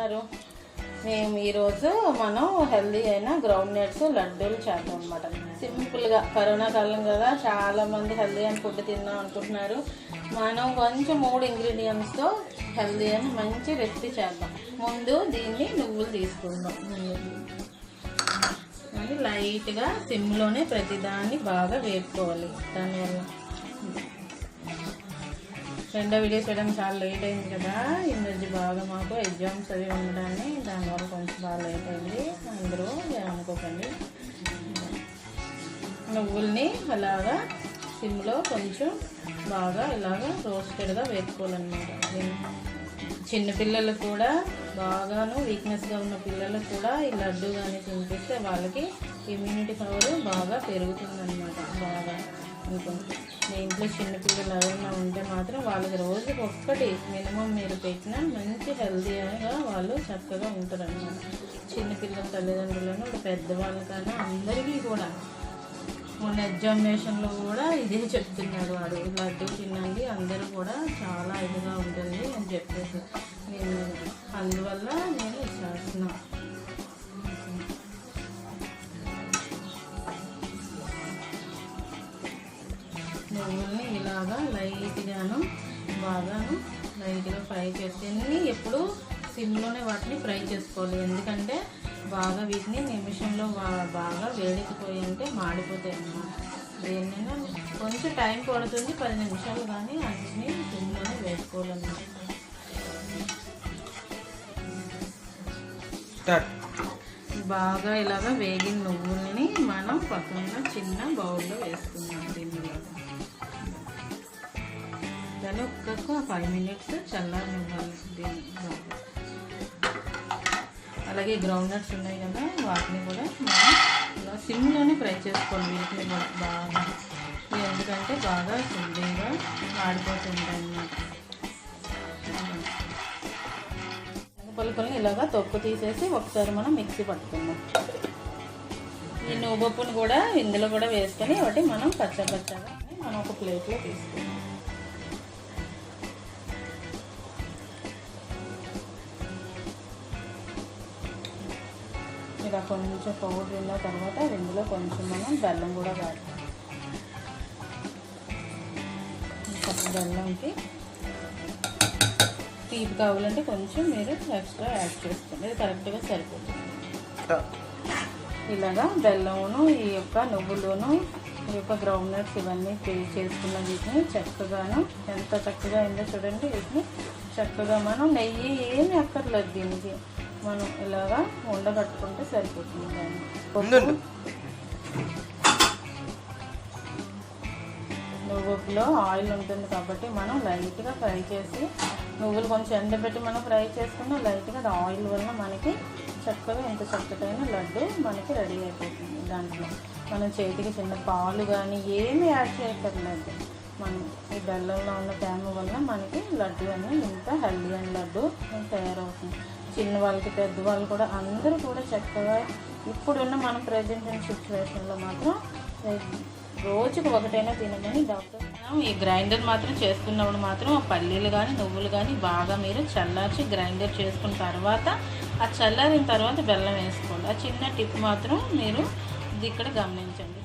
చేస్తున్నారు? మేము ఈరోజు మనం హెల్దీ అయిన గ్రౌండ్ నట్స్ లడ్డూలు చేద్దాం అనమాట. సింపుల్గా కరోనా కాలం కదా, చాలామంది హెల్దీ అయిన ఫుడ్ తిందాం అనుకుంటున్నారు. మనం కొంచెం 3 ఇంగ్రీడియంట్స్తో హెల్దీ అని మంచి రెసిపీ చేద్దాం. ముందు దీన్ని నువ్వులు తీసుకుందాం. అది లైట్గా సిమ్లోనే ప్రతిదాన్ని బాగా వేపుకోవాలి. దానివల్ల రెండో వీడియో చేయడం చాలా లేట్ అయింది కదా, ఈ మధ్య బాగా మాకు ఎగ్జామ్స్ అవి ఉండడాన్ని, దానివల్ల కొంచెం బాగా లేట్ అయింది. అందరూ ఏమనుకోకండి. నువ్వుల్ని అలాగా సిమ్లో కొంచెం బాగా ఇలాగా రోస్టెడ్గా వేపుకోవాలన్నమాట. చిన్నపిల్లలకు కూడా బాగాను వీక్నెస్గా ఉన్న పిల్లలకు కూడా ఈ లడ్డు కానీ తినిపిస్తే వాళ్ళకి ఇమ్యూనిటీ పవర్ బాగా పెరుగుతుందన్నమాట. బాగా అనుకుంటే మీ ఇంట్లో చిన్నపిల్లలు ఎవరైనా ఉంటే మాత్రం వాళ్ళకి రోజుకి ఒక్కటి మినిమం మీరు పెట్టినా మంచి హెల్తీగా వాళ్ళు చక్కగా ఉంటారన్నమాట. చిన్నపిల్లల తల్లిదండ్రులను పెద్దవాళ్ళకన్నా అందరికీ కూడా మొన్న ఎగ్జామినేషన్లో కూడా ఇదే చెప్తున్నాడు వాడు, లడ్డు తినండి అందరూ కూడా చాలా ఇదిగా ఉంటుంది అని చెప్పేసి నేను అందువల్ల నేను చేస్తున్నాను. నువ్వుల్ని ఇలాగా లైట్గాను బాగాను లైట్గా ఫ్రై చేసి ఎప్పుడు సిమ్లోనే వాటిని ఫ్రై చేసుకోవాలి. ఎందుకంటే బాగా వీటిని నిమిషంలో బాగా వేడెక్కిపోయి అంటే మాడిపోతాయి అన్నమాట. దేన్నైనా కొంచెం టైం పడుతుంది, 10 నిమిషాలు, కానీ అన్నిటినీ సిమ్లోనే వేసుకోవాలన్నమాట. బాగా ఇలాగా వేగిన నువ్వుల్ని మనం పక్కన చిన్న బౌల్లో వేసుకుందాం. దీనిలో దాన్ని ఒక్కొక్క 5 మినిట్స్ చల్లారనివ్వాలి. దీన్ని అలాగే గ్రౌండ్ నట్స్ ఉన్నాయి కదా, వాటిని కూడా మనం ఇలా సిమ్లోనే ఫ్రై చేసుకోవాలి. వీటిని కూడా బాగా, ఎందుకంటే బాగా శుభ్రంగా ఆడిపోతుంటాయి అన్నమాట. పలుకుల్ని ఇలాగా తొక్కు తీసేసి ఒకసారి మనం మిక్సీ పట్టుకుందాం. ఈ నువ్వుపప్పును కూడా ఇందులో కూడా వేసుకొని ఒకటి మనం పచ్చగా మనం ఒక ప్లేట్లో తీసుకుందాం. ఇలా కొంచెం పౌడర్ తిన్న తర్వాత ఇందులో కొంచెం మనం బెల్లం కూడా వాడతాం. బెల్లంకి తీపి కావాలంటే కొంచెం మీరు ఎక్స్ట్రా యాడ్ చేసుకోండి, ఇది కరెక్ట్గా సరిపోతుంది. ఇలాగా బెల్లమును ఈ యొక్క నువ్వులును ఈ యొక్క గ్రౌండ్ నట్స్ ఇవన్నీ చేసుకున్న వీటిని చక్కగాను ఎంత చక్కగా అయిందో చూడండి. వీటిని చక్కగా మనం నెయ్యి ఏమి అక్కర్లేదు, దీనికి మనం ఇలాగా ఉండగట్టుకుంటే సరిపోతుంది. దాన్ని నువ్వులో ఆయిల్ ఉంటుంది కాబట్టి మనం లైట్గా ఫ్రై చేసి నువ్వులు కొంచెం ఎండబెట్టి మనం ఫ్రై చేసుకున్న లైట్గా ఆయిల్ వల్ల మనకి చక్కగా ఎంత చక్కటైన లడ్డు మనకి రెడీ అయిపోతుంది. దాంట్లో మనం చేతికి చిన్న పాలు కానీ ఏమి యాడ్ చేయక్కర్లేదు. మనం ఈ బెల్లంలో ఉన్న తేమ వల్ల మనకి లడ్డు అనేది ఇంత హెల్దీ అయిన లడ్డు తయారవుతుంది. చిన్న వాళ్ళకి పెద్దవాళ్ళు కూడా అందరూ కూడా చక్కగా ఇప్పుడున్న మనం ప్రజెంట్ సిచ్యువేషన్లో మాత్రం రోజుకు ఒకటైనా తినమని డాక్టర్. ఈ గ్రైండర్ మాత్రం చేసుకున్నప్పుడు మాత్రం పల్లీలు కానీ నువ్వులు కానీ బాగా మీరు చల్లార్చి గ్రైండర్ చేసుకున్న తర్వాత ఆ చల్లారిన తర్వాత బెల్లం వేసుకోండి. ఆ చిన్న టిప్ మాత్రం మీరు ఇది ఇక్కడ గమనించండి.